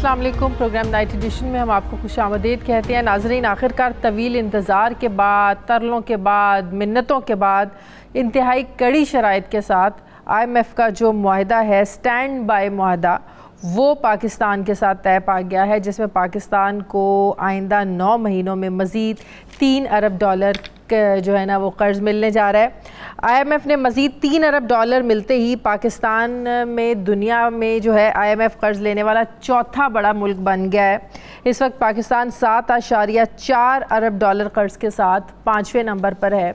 अस्सलाम वालेकुम। Programme night addition में हम आपको खुशामदीद कहते हैं। नाज़रीन, आखिरकार तवील इंतज़ार के बाद, तरलों के बाद, मिन्नतों के बाद, इंतहाई कड़ी शराइत के साथ IMF का जो मुआहदा है, स्टैंड बाय मुआहदा, वो पाकिस्तान के साथ तय पा गया है, जिसमें पाकिस्तान को आइंदा 9 महीनों में मज़ीद $3 अरब जो है ना वो कर्ज़ मिलने जा रहा है। IMF ने मज़ीद $3 अरब मिलते ही पाकिस्तान में दुनिया में जो है IMF कर्ज़ लेने वाला चौथा बड़ा मुल्क बन गया है। इस वक्त पाकिस्तान $7.4 अरब कर्ज़ के साथ 5वें नंबर पर है।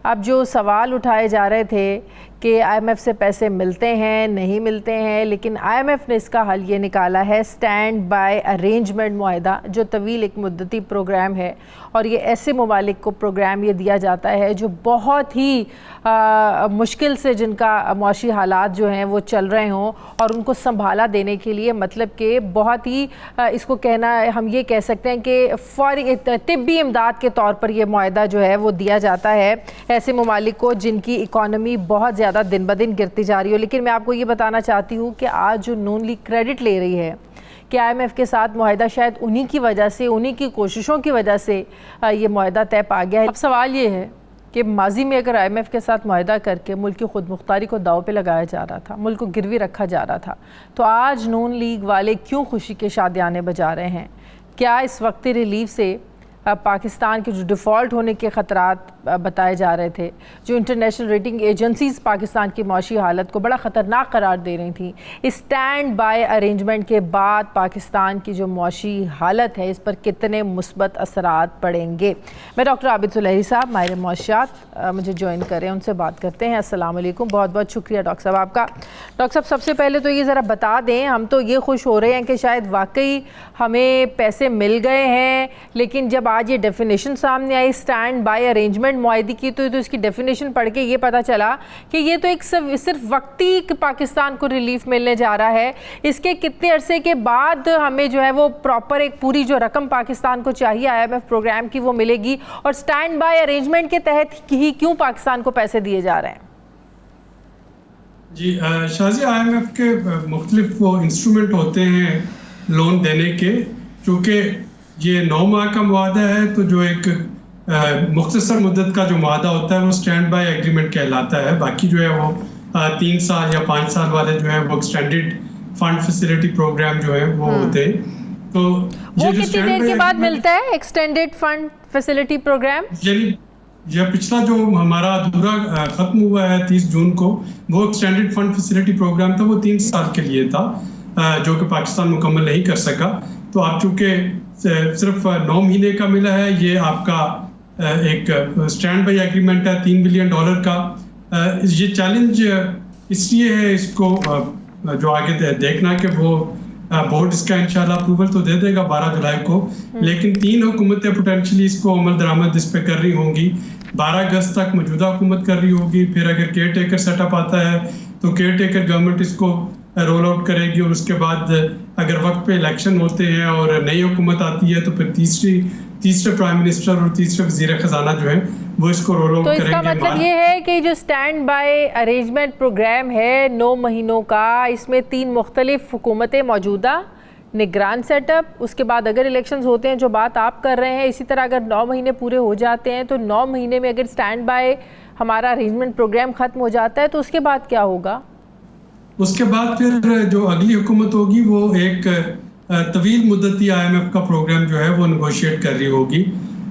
अब जो सवाल उठाए जा रहे थे कि IMF से पैसे मिलते हैं नहीं मिलते हैं, लेकिन IMF ने इसका हल ये निकाला है स्टैंड बाय अरेंजमेंट मुआहदा, जो तवील एक मुद्दती प्रोग्राम है और ये ऐसे ममालिक को प्रोग्राम ये दिया जाता है जो बहुत ही मुश्किल से जिनका मुआशी हालात जो हैं वो चल रहे हों और उनको संभाला देने के लिए, मतलब कि बहुत ही इसको कहना हम ये कह सकते हैं कि फौरी तिब्बी इमदाद के तौर पर यह मुआहदा जो है वो दिया जाता है ऐसे ममालिक को जिनकी इकॉनमी बहुत ज़्यादा दिन ब दिन गिरती जा रही हो। लेकिन मैं आपको ये बताना चाहती हूँ कि आज जो नून लीग क्रेडिट ले रही है कि IMF के साथ मुआहदा शायद उन्हीं की वजह से, उन्हीं की कोशिशों की वजह से ये मुआहदा तय पा गया है। अब सवाल ये है कि माजी में अगर IMF के साथ मुआहदा करके मुल्क की खुद मुख्तारी को दाव पे लगाया जा रहा था, मुल्क को गिरवी रखा जा रहा था, तो आज नून लीग वाले क्यों खुशी के शादियाने बजा रहे हैं? क्या इस वक्ती रिलीफ से पाकिस्तान के जो डिफ़ॉल्ट होने के ख़तरात बताए जा रहे थे, जो इंटरनेशनल रेटिंग एजेंसीज़ पाकिस्तान की मौशी हालत को बड़ा ख़तरनाक करार दे रही थी, इस स्टैंड बाय अरेंजमेंट के बाद पाकिस्तान की जो मौशी हालत है इस पर कितने मुस्बत असरात पड़ेंगे? मैं डॉक्टर आबिद सुलेही साहब माहिर मौशियात मुझे ज्वाइन करें, उनसे बात करते हैं। अस्सलाम वालेकुम, बहुत बहुत शुक्रिया डॉक्टर साहब आपका। डॉक्टर साहब, सबसे पहले तो ये ज़रा बता दें, हम तो ये खुश हो रहे हैं कि शायद वाकई हमें पैसे मिल गए हैं, लेकिन जब आज ये डेफिनेशन सामने आई स्टैंड बाय अरेंजमेंट मुआहदे की, तो इसकी डेफिनेशन पढ़ के ये पता चला कि ये तो एक सिर्फ वक्ती पाकिस्तान को रिलीफ मिलने जा रहा है। इसके कितने अरसे के बाद हमें जो है वो प्रॉपर एक पूरी जो रकम पाकिस्तान को चाहिए IMF प्रोग्राम की वो मिलेगी, और स्टैंड बाय अरेंजमेंट के तहत ही क्यों पाकिस्तान को पैसे दिए जा रहे हैं? जी शाजी, IMF के मुख्तलिफ वो इंस्ट्रूमेंट होते हैं लोन देने के। चूँकि ये 9 माह का मुआहदा है, तो जो एक मुख्तसर मुद्दत का जो मुआहदा होता है वो स्टैंड बाय एग्रीमेंट कहलाता है। बाकी जो है वो 3 साल या 5 साल वाले जो है वो एक्सटेंडेड फंड फैसिलिटी प्रोग्राम जो है वो होते हैं। तो वो कितनी देर के बाद मिलता है एक्सटेंडेड फंड फैसिलिटी प्रोग्राम? यह पिछला जो हमारा अधूरा खत्म हुआ है 30 जून को, वो एक्सटेंडेड फंड फैसिलिटी प्रोग्राम था, वो 3 साल के लिए था, जो कि पाकिस्तान मुकम्मल नहीं कर सका। तो आप चूँकि सिर्फ 9 महीने का मिला है, ये आपका एक स्टैंड बाय एग्रीमेंट है $3 बिलियन का। ये चैलेंज इसलिए है इसको जो आगे देखना कि वो बोर्ड इसका इंशाल्लाह अप्रूवल तो दे देगा 12 जुलाई को, लेकिन 3 हुकूमतें पोटेंशियली इसको अमल दरामद इस पे कर रही होंगी। 12 अगस्त तक मौजूदा हुकूमत कर रही होगी, फिर अगर केयर टेकर सेटअप आता है तो केयर टेकर गवर्नमेंट इसको रोल आउट करेगी, और उसके बाद अगर वक्त पे इलेक्शन होते हैं और नई हुकूमत आती है तो फिर तीसरे प्राइम मिनिस्टर और तीसरे वजीर खजाना जो है वो इसको रोल आउट करेंगे। तो इसका मतलब ये है कि जो स्टैंड बाय अरेंजमेंट प्रोग्राम है 9 महीनों का, इसमें 3 मुख्तलिफ हुकूमतें मौजूदा, निगरान सेटअप, उसके बाद अगर इलेक्शंस होते हैं जो बात आप कर रहे हैं, इसी तरह अगर 9 महीने पूरे हो जाते हैं तो 9 महीने में अगर स्टैंड बाय हमारा अरेंजमेंट प्रोग्राम ख़त्म हो जाता है तो उसके बाद क्या होगा? उसके बाद फिर जो अगली हुकूमत होगी वो एक तवील मुद्दती IMF का प्रोग्राम जो है वो नेगोशिएट कर रही होगी।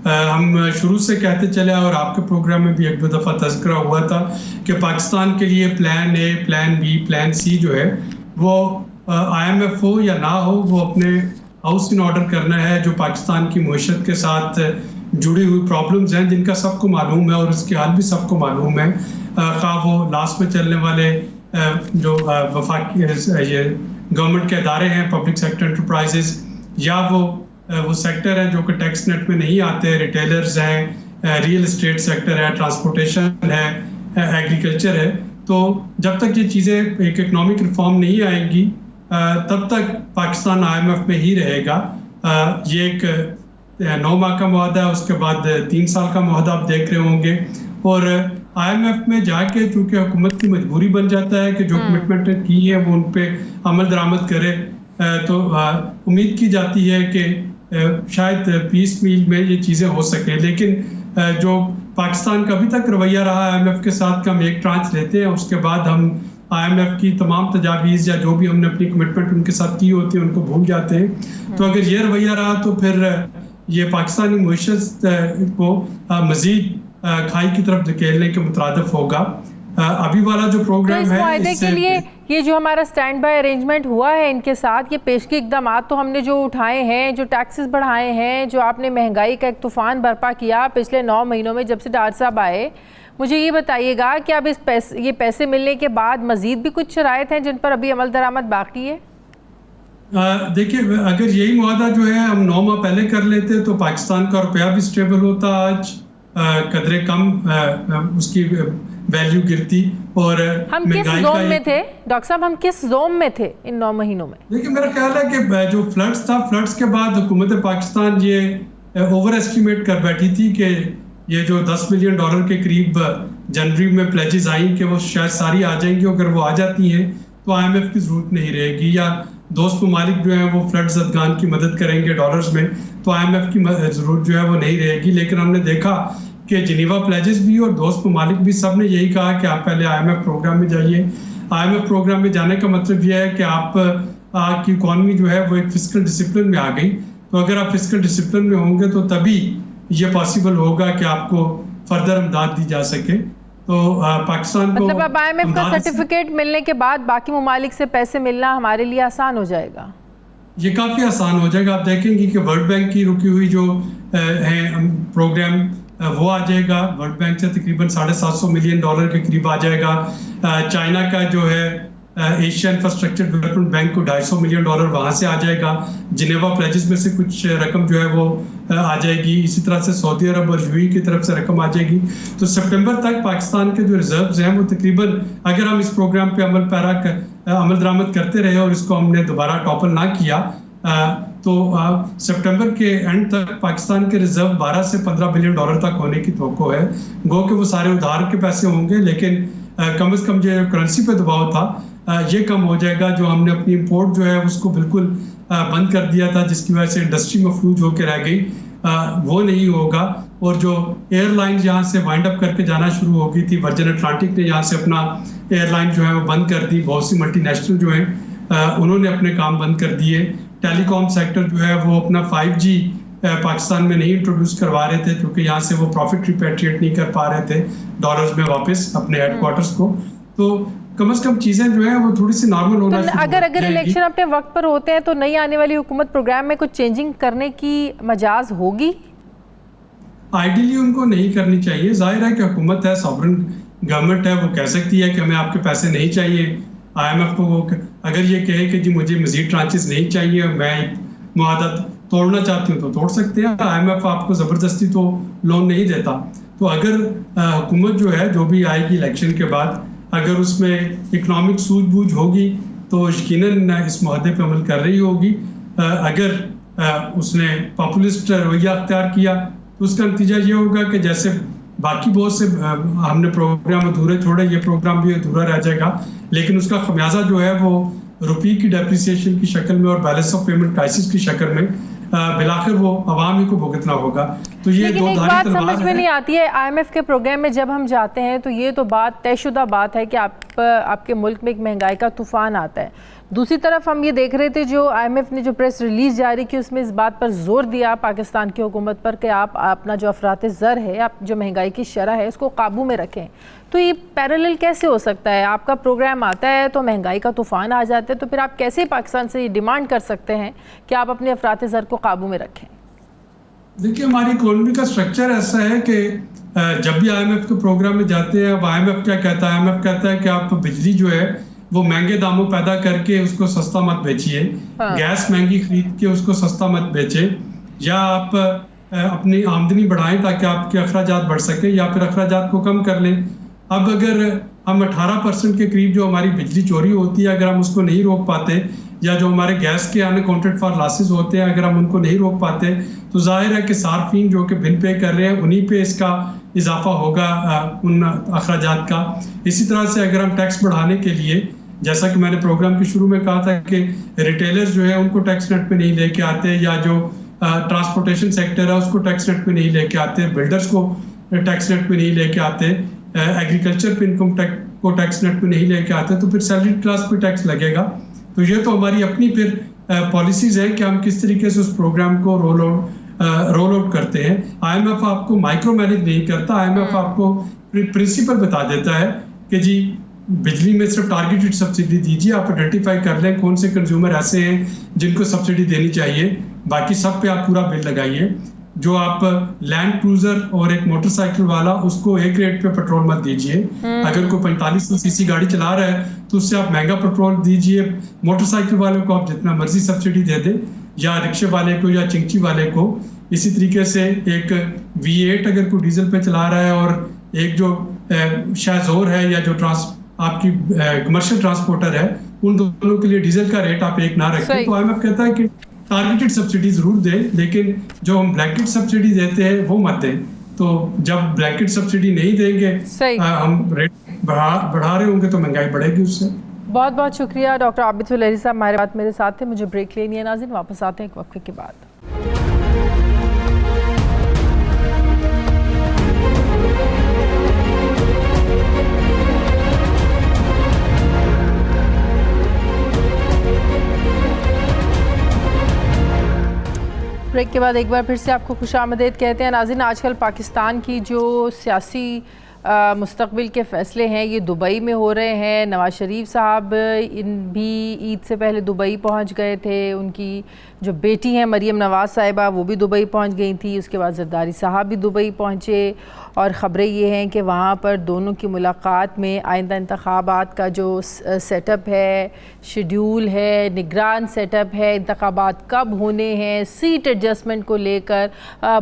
हम शुरू से कहते चले और आपके प्रोग्राम में भी 1-2 दफ़ा तज़किरा हुआ था कि पाकिस्तान के लिए plan A, plan B, plan C जो है वो IMF हो या ना हो, वो अपने हाउस इन ऑर्डर करना है। जो पाकिस्तान की मईशत के साथ जुड़ी हुई प्रॉब्लम्स हैं जिनका सबको मालूम है और उसके हल भी सबको मालूम है, खा वो लास्ट में चलने वाले जो वफाकी ये गवर्नमेंट के अदारे हैं, पब्लिक सेक्टर एंटरप्राइजेस, या वो सेक्टर है जो कि टैक्स नेट में नहीं आते, रिटेलर्स हैं, रियल एस्टेट सेक्टर है, ट्रांसपोर्टेशन है, एग्रीकल्चर है। तो जब तक ये चीज़ें एक इकनॉमिक रिफॉर्म नहीं आएंगी तब तक पाकिस्तान IMF में ही रहेगा। ये एक 9 माह का मुआहदा है, उसके बाद 3 साल का मुआहदा आप देख रहे होंगे, और IMF में जाके चूँकि हुकूमत की मजबूरी बन जाता है कि जो कमिटमेंट की है वो उन पे अमल दरामद करे, तो उम्मीद की जाती है कि शायद पीस मील में ये चीज़ें हो सके। लेकिन जो पाकिस्तान का अभी तक रवैया रहा IMF के साथ कि हम एक ट्रांच लेते हैं, उसके बाद हम IMF की तमाम तजावीज़ या जो भी हमने अपनी कमिटमेंट उनके साथ की होती है उनको भूल जाते हैं। तो अगर ये रवैया रहा तो फिर ये पाकिस्तानी मुआशरत को मज़ीद खाई की तरफ धकेलने के मुतरादिफ होगा। अभी वाला जो प्रोग्राम तो इस मुआहदे के लिए है, ये जो हमारा स्टैंड बाय अरेंजमेंट हुआ है इनके साथ, ये पेशगी इकदाम तो हमने जो उठाए हैं, जो टैक्सेस बढ़ाए हैं, जो आपने महंगाई का एक तूफ़ान बर्पा किया पिछले 9 महीनों में जब से डॉक्टर साहब आए, मुझे ये बताइएगा कि अब ये पैसे मिलने के बाद मज़ीद भी कुछ शराइत हैं जिन पर अभी अमल दरामद बाकी है? देखिए, अगर यही मुआहदा जो है हम 9 माह पहले कर लेते तो पाकिस्तान का रुपया भी स्टेबल होता, आज कदरे कम उसकी वैल्यू गिरती। और हम किस जोन में थे डॉक्टर साहब, हम किस जोन में थे इन 9 महीनों में? देखिए, मेरा ख्याल है कि जो फ्लड्स था, फ्लड्स के बाद हुकूमत पाकिस्तान ये ओवर एस्टिमेट कर बैठी थी कि ये जो $10 बिलियन के करीब जनवरी में प्लेजेस आई कि वो शायद सारी आ जाएंगी। अगर वो आ जाती हैं तो IMF की ज़रूरत नहीं रहेगी, या दोस्त ममालिक जो है वो फ्लड ज़दगान की मदद करेंगे डॉलर्स में, तो IMF की ज़रूरत जो है वो नहीं रहेगी। लेकिन हमने देखा कि जिनीवा प्लेजेस भी और दोस्त ममालिक भी सब ने यही कहा कि आप पहले IMF प्रोग्राम में जाइए। IMF प्रोग्राम में जाने का मतलब यह है कि आपकी इकॉनमी जो है वो एक फिस्कल डिसिप्लिन में आ गई। तो अगर आप फिस्कल डिसिप्लिन में होंगे तो तभी ये पॉसिबल होगा कि आपको फर्दर इमदाद दी जा सके। तो पाकिस्तान को मतलब अब IMF का सर्टिफिकेट मिलने के बाद बाकी ममालिक से पैसे मिलना हमारे लिए आसान हो जाएगा? ये काफ़ी आसान हो जाएगा। आप देखेंगे कि वर्ल्ड बैंक की रुकी हुई जो है प्रोग्राम वो आ जाएगा, वर्ल्ड बैंक से तकरीबन $750 मिलियन के करीब आ जाएगा। चाइना का जो है एशिया इंफ्रास्ट्रक्चर डेवलपमेंट बैंक को $250 मिलियन वहाँ से आ जाएगा। जिनेवा प्लेजेस में से कुछ रकम जो है वो आ जाएगी। इसी तरह से सऊदी अरब और UAE की तरफ से रकम आ जाएगी। तो सितंबर तक पाकिस्तान के जो रिजर्व्स हैं वो तकरीबन, अगर हम इस प्रोग्राम पे अमल दरामद करते रहे और इसको हमने दोबारा टॉपल ना किया तो सितंबर के एंड तक पाकिस्तान के रिजर्व $12 से $15 बिलियन तक होने की तवक्को है। गो कि वो सारे उधार के पैसे होंगे, लेकिन कम से कम जो करेंसी पे दबाव था ये कम हो जाएगा। जो हमने अपनी इंपोर्ट जो है उसको बिल्कुल बंद कर दिया था, जिसकी वजह से इंडस्ट्री मफलूज होकर रह गई, वो नहीं होगा। और जो एयरलाइन यहाँ से वाइंड अप करके जाना शुरू हो गई थी, वर्जिन अटलांटिक ने यहाँ से अपना एयरलाइन जो है वो बंद कर दी। बहुत सी मल्टीनेशनल जो हैं उन्होंने अपने काम बंद कर दिए। टेलीकॉम सेक्टर जो है वो अपना 5G पाकिस्तान में नहीं इंट्रोड्यूस करवा रहे थे क्योंकि यहाँ से वो प्रॉफिट रिपेट्रिएट नहीं कर पा रहे थे डॉलर्स में वापस अपने हेडक्वार्टर्स को। तो कम से कम चीजें जो है वो थोड़ी सी नॉर्मल होना चाहिए। अगर इलेक्शन अपने वक्त पर होते हैं तो नई आने वाली हुकूमत प्रोग्राम में कुछ चेंजिंग करने की मजाज होगी? आइडियली उनको नहीं करनी चाहिए। जाहिर है कि हुकूमत है, सॉवरन गवर्नमेंट है, वो कह सकती है कि हमें आपके पैसे नहीं चाहिए। IMF को वो अगर ये कहे कि जी मुझे मजीद ट्रांचेस नहीं चाहिए, मैं मुआहदा तोड़ना चाहती हूँ, तो तोड़ सकते हैं। IMF आपको ज़बरदस्ती तो लोन नहीं देता। तो अगर हुकूमत जो है जो भी आएगी इलेक्शन के बाद, अगर उसमें इकनॉमिक सूझबूझ होगी तो यकीनन इस मुआहदे पे अमल कर रही होगी। अगर उसने पॉपुलिस्ट रवैया अख्तियार किया तो उसका नतीजा ये होगा कि जैसे बाकी बहुत से हमने प्रोग्राम अधूरे छोड़े, ये प्रोग्राम भी अधूरा रह जाएगा। लेकिन उसका खमियाजा जो है वो रुपये की डेप्रिसिएशन की शक्ल में और बैलेंस ऑफ पेमेंट क्राइसिस की शक्ल में बिलाखिर वो अवाम ही को भुगतना होगा। तो ये लेकिन एक बात समझ में नहीं आती है, IMF के प्रोग्राम में जब हम जाते हैं तो ये तो बात तयशुदा बात है कि आपके मुल्क में एक महंगाई का तूफान आता है। दूसरी तरफ हम ये देख रहे थे जो IMF ने जो प्रेस रिलीज जारी की उसमें इस बात पर जोर दिया पाकिस्तान की हुकूमत पर कि आप अपना जो अफरात ज़र है, आप जो महंगाई की शरह है इसको काबू में रखें। तो ये पैरेलल कैसे हो सकता है? आपका प्रोग्राम आता है तो महंगाई का तूफान आ जाता है, तो फिर आप कैसे पाकिस्तान से ये डिमांड कर सकते हैं कि आप अपने अफरात ज़र को काबू में रखें? देखिए, हमारी इकोनॉमी का स्ट्रक्चर ऐसा है कि जब भी IMF के प्रोग्राम में जाते हैं, अब IMF क्या कहता है? IMF कहता है कि आप बिजली जो है वो महंगे दामों पैदा करके उसको सस्ता मत बेचिए। गैस महंगी खरीद के उसको सस्ता मत बेचे, या आप अपनी आमदनी बढ़ाएं ताकि आपके अखराजात बढ़ सके, या फिर अखराजात को कम कर लें। अब अगर हम 18% के करीब जो हमारी बिजली चोरी होती है, अगर हम उसको नहीं रोक पाते, या जो हमारे गैस के अनअकाउंटेड फॉर लॉसेस होते हैं अगर हम उनको नहीं रोक पाते, तो जाहिर है कि सार्फिन जो कि बिल पे कर रहे हैं उन्हीं पे इसका इजाफा होगा उन अखराजात का। इसी तरह से अगर हम टैक्स बढ़ाने के लिए जैसा कि मैंने प्रोग्राम के शुरू में कहा था कि रिटेलर्स जो है उनको टैक्स नेट पे नहीं लेके आते, या जो ट्रांसपोर्टेशन सेक्टर है उसको टैक्स नेट पे नहीं लेके आते, बिल्डर्स को टैक्स नेट पे नहीं लेके आते, एग्रीकल्चर पे इनकम टैक्स को टैक्स नेट पे नहीं लेके आते, तो फिर सैलरी क्लास पे टैक्स लगेगा। तो ये तो हमारी अपनी फिर पॉलिसीज है कि हम किस तरीके से उस प्रोग्राम को रोल आउट करते हैं। IMF आपको माइक्रो मैनेज नहीं करता, IMF आपको प्रिंसिपल बता देता है कि जी बिजली में सिर्फ टारगेटेड सब्सिडी दीजिए, आप आइडेंटिफाई कर लें कौन से कंज्यूमर ऐसे हैं जिनको सब्सिडी देनी चाहिए, बाकी सब पे आप पूरा बिल लगाइए। जो आप लैंड क्रूजर और एक मोटरसाइकिल वाला, उसको एक रेट पे पेट्रोल मत दीजिए। अगर कोई 4500 सीसी गाड़ी चला रहा है तो उससे आप महंगा पेट्रोल दीजिए। मोटरसाइकिल वाले को आप जितना मर्जी सब्सिडी दे दें, या रिक्शे वाले को या चिंची वाले को। इसी तरीके से एक V8 अगर कोई डीजल पे चला रहा है और एक जो शाज़ोर है या जो आपकी कमर्शियल ट्रांसपोर्टर है, उन दोनों के लिए डीजल का रेट आप एक ना रखें। तो IMF कहता है कि टारगेटेड सब्सिडी जरूर दें, लेकिन जो हम ब्लैंकेट सब्सिडी देते हैं वो मत दें। तो जब ब्लैंकेट सब्सिडी नहीं देंगे, हम रेट बढ़ा रहे होंगे तो महंगाई बढ़ेगी उससे। बहुत बहुत शुक्रिया डॉक्टर आबिद लहरी साहब, हमारे बात मेरे साथ थे। मुझे ब्रेक लेनी है नाज़रीन, वापस आते हैं एक वक्फे के बाद। ब्रेक के बाद एक बार फिर से आपको खुशामदीद कहते हैं नाज़रीन। आजकल पाकिस्तान की जो सियासी मुस्तकबिल के फ़ैसले हैं ये दुबई में हो रहे हैं। नवाज़ शरीफ साहब भी ईद से पहले दुबई पहुंच गए थे, उनकी जो बेटी हैं मरीम नवाज़ साहिबा वो भी दुबई पहुंच गई थी, उसके बाद जरदारी साहब भी दुबई पहुंचे। और ख़बरें ये हैं कि वहाँ पर दोनों की मुलाकात में आइंदा इंतखाबात का जो सेटअप है, शेड्यूल है, निगरान सेटअप है, इंतखाबात कब होने हैं, सीट एडजस्टमेंट को लेकर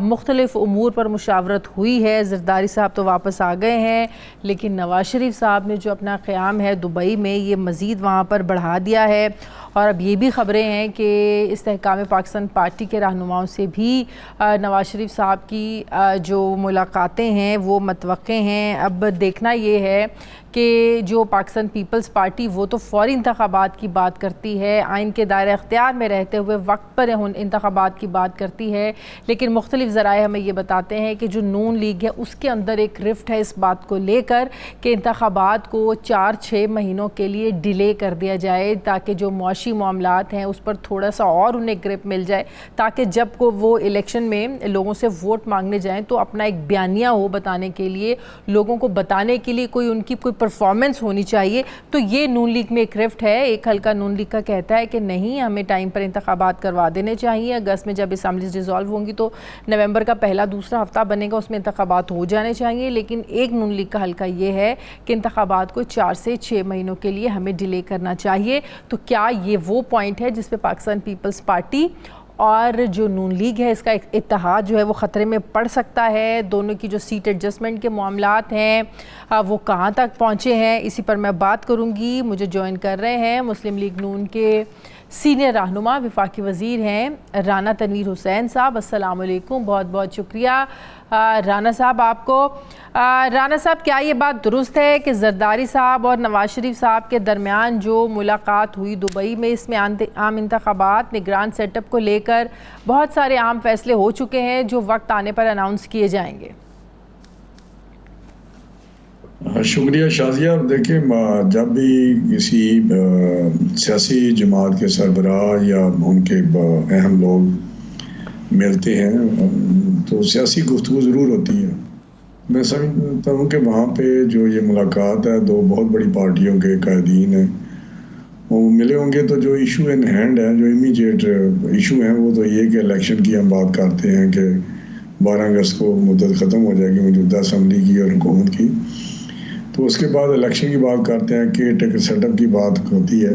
मुख्तलिफ़ उमूर पर मुशावरत हुई है। जरदारी साहब तो वापस आ गए हैं, लेकिन नवाज़ शरीफ साहब ने जो अपना क़याम है दुबई में ये मज़ीद वहाँ पर बढ़ा दिया है। और अब ये भी ख़बरें हैं कि इस्तेहकाम पाकिस्तान पार्टी के रहनुमाओं से भी नवाज़ शरीफ साहब की जो मुलाकातें हैं वो मतवक्के हैं। अब देखना ये है कि जो पाकिस्तान पीपल्स पार्टी वो तो फ़ौरी इंतखाबात की बात करती है, आइन के दायरे अख्तियार में रहते हुए वक्त पर इंतखाबात की बात करती है, लेकिन मुख्तलिफ ज़राए हमें ये बताते हैं कि जो नून लीग है उसके अंदर एक रिफ्ट है इस बात को लेकर कि इंतखाबात को 4-6 महीनों के लिए डिले कर दिया जाए, ताकि जो मुआशी मामलात हैं उस पर थोड़ा सा और उन्हें ग्रिप मिल जाए, ताकि जब को वो इलेक्शन में लोगों से वोट मांगने जाएँ तो अपना एक बयानिया हो बताने के लिए, लोगों को बताने के लिए कोई उनकी कोई परफॉर्मेंस होनी चाहिए। तो ये नून लीग में एक रिफ्ट है। एक हल्का नून लीग का कहता है कि नहीं, हमें टाइम पर इंतखाबात करवा देने चाहिए। अगस्त में जब असम्बलीज डिज़ोल्व होंगी तो नवंबर का पहला दूसरा हफ्ता बनेगा, उसमें इंतखाबात हो जाने चाहिए। लेकिन एक नून लीग का हल्का ये है कि इंतखाबात को 4 से 6 महीनों के लिए हमें डिले करना चाहिए। तो क्या ये वो पॉइंट है जिस पे पाकिस्तान पीपल्स पार्टी और जो नून लीग है इसका एक इत्तेहाद जो है वो ख़तरे में पड़ सकता है? दोनों की जो सीट एडजस्टमेंट के मामलात हैं वो कहाँ तक पहुँचे हैं, इसी पर मैं बात करूँगी। मुझे ज्वाइन कर रहे हैं मुस्लिम लीग नून के सीनियर रहनुमा वफाकी वज़ीर हैं राना तनवीर हुसैन साहब। अस्सलाम वालेकुम, बहुत बहुत शुक्रिया राना साहब आपको। राना साहब, क्या ये बात दुरुस्त है कि जरदारी साहब और नवाज़ शरीफ साहब के दरमियान जो मुलाकात हुई दुबई में, इसमें आम इंतखाबात निगरान सेटअप को लेकर बहुत सारे अहम फैसले हो चुके हैं जो वक्त आने पर अनाउंस किए जाएंगे? शुक्रिया शाजिया। देखिए, जब भी किसी सियासी जमात के सरबराह या उनके अहम लोग मिलते हैं तो सियासी गुफ्तगू ज़रूर होती है। मैं समझता हूँ कि वहाँ पे जो ये मुलाकात है, दो बहुत बड़ी पार्टियों के कायदीन हैं, वो मिले होंगे। तो जो इशू इन हैंड है, जो इमीडिएट इशू हैं, वो तो ये कि इलेक्शन की हम बात करते हैं कि 12 अगस्त को मुद्दत ख़त्म हो जाएगी मौजूदा असम्बली की और हुकूमत की। तो उसके बाद इलेक्शन की बात करते हैं, कि टेक सेटअप की बात होती है,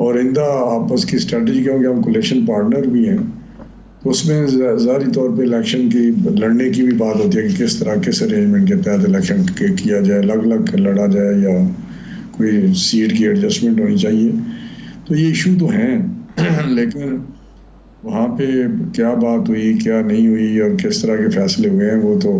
और इंदा आपस की स्ट्रेटजी, क्योंकि हम कोलिशन पार्टनर भी हैं, तो उसमें ज़ाहिरी तौर पे इलेक्शन की लड़ने की भी बात होती है कि किस तरह किस अरेंजमेंट के तहत इलेक्शन किया जाए, अलग अलग लड़ा जाए या कोई सीट की एडजस्टमेंट होनी चाहिए। तो ये इशू तो हैं लेकिन वहाँ पे क्या बात हुई, क्या नहीं हुई और किस तरह के फैसले हुए हैं, वो तो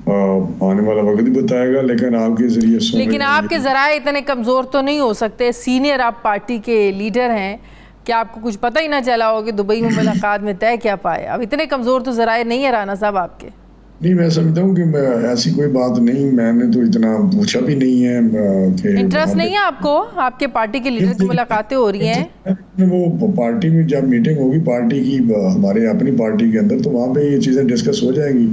आने वाला वक्त ही बताएगा, लेकिन आपके जरिए लेकिन आपके जराए इतने कमज़ोर तो नहीं हो सकते, सीनियर आप पार्टी के लीडर हैं, क्या आपको कुछ पता ही ना चला हो कि दुबई में मुलाकात में तय क्या पाए? अब इतने कमज़ोर तो जराए नहीं है राना साहब आपके। नहीं, मैं समझता हूँ कि ऐसी कोई बात नहीं, मैंने तो इतना पूछा भी नहीं है कि इंटरेस्ट नहीं है आपको, आपके पार्टी के लीडर की मुलाकातें हो रही हैं। वो पार्टी में जब मीटिंग होगी पार्टी की, हमारे अपनी पार्टी के अंदर, तो वहाँ पे ये चीज़ें डिस्कस हो जाएंगी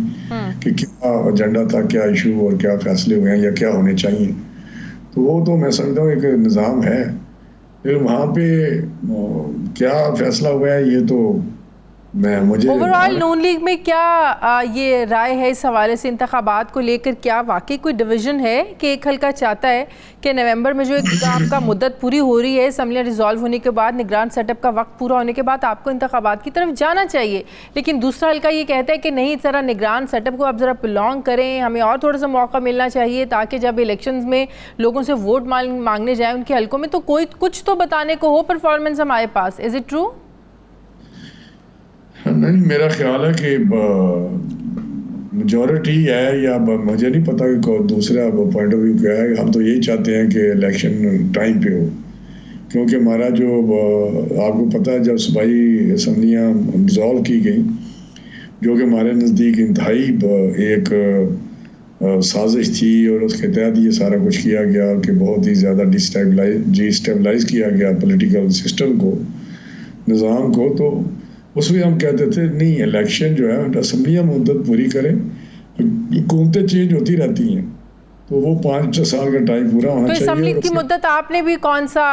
कि क्या एजेंडा था, क्या इशू और क्या फैसले हुए हैं या क्या होने चाहिए। तो वो तो मैं समझता हूँ एक निज़ाम है, फिर वहाँ पे क्या फैसला हुआ है ये तो मुझे ओवरऑल नून लीग में क्या ये राय है इस हवाले से, इंतखाबात को लेकर क्या वाकई कोई डिवीजन है कि एक हल्का चाहता है कि नवंबर में जो एक आपका मुद्दत पूरी हो रही है, असम्बलियाँ रिजॉल्व होने के बाद, निगरान सेटअप का वक्त पूरा होने के बाद आपको इंतखाबात की तरफ जाना चाहिए, लेकिन दूसरा हल्का ये कहता है कि नहीं, ज़रा निगरान सेटअप को आप ज़रा प्रोलॉन्ग करें, हमें और थोड़ा सा मौका मिलना चाहिए ताकि जब इलेक्शन में लोगों से वोट मांगने जाए उनके हल्कों में तो कोई कुछ तो बताने को हो परफॉर्मेंस हमारे पास। Is it true? नहीं, मेरा ख्याल है कि मेजॉरिटी है, या मुझे नहीं पता कि दूसरा पॉइंट ऑफ व्यू क्या है। हम तो यही चाहते हैं कि इलेक्शन टाइम पे हो, क्योंकि हमारा जो आपको पता है जब सूबाई असम्बलियाँ डिज़ोल्व की गई, जो कि हमारे नज़दीक इंतहाई एक साजिश थी और उसके तहत ये सारा कुछ किया गया कि बहुत ही ज़्यादा डिस्टेबलाइज किया गया पॉलिटिकल सिस्टम को, निज़ाम को। तो उसमें हम कहते थे नहीं, इलेक्शन जो है असम्बलियाँ मुद्दत पूरी करें, हुकूमतें चेंज होती रहती हैं, तो वो 5-6 साल का टाइम पूरा होना चाहिए। तो असम्बली की मुद्दत आपने भी कौन सा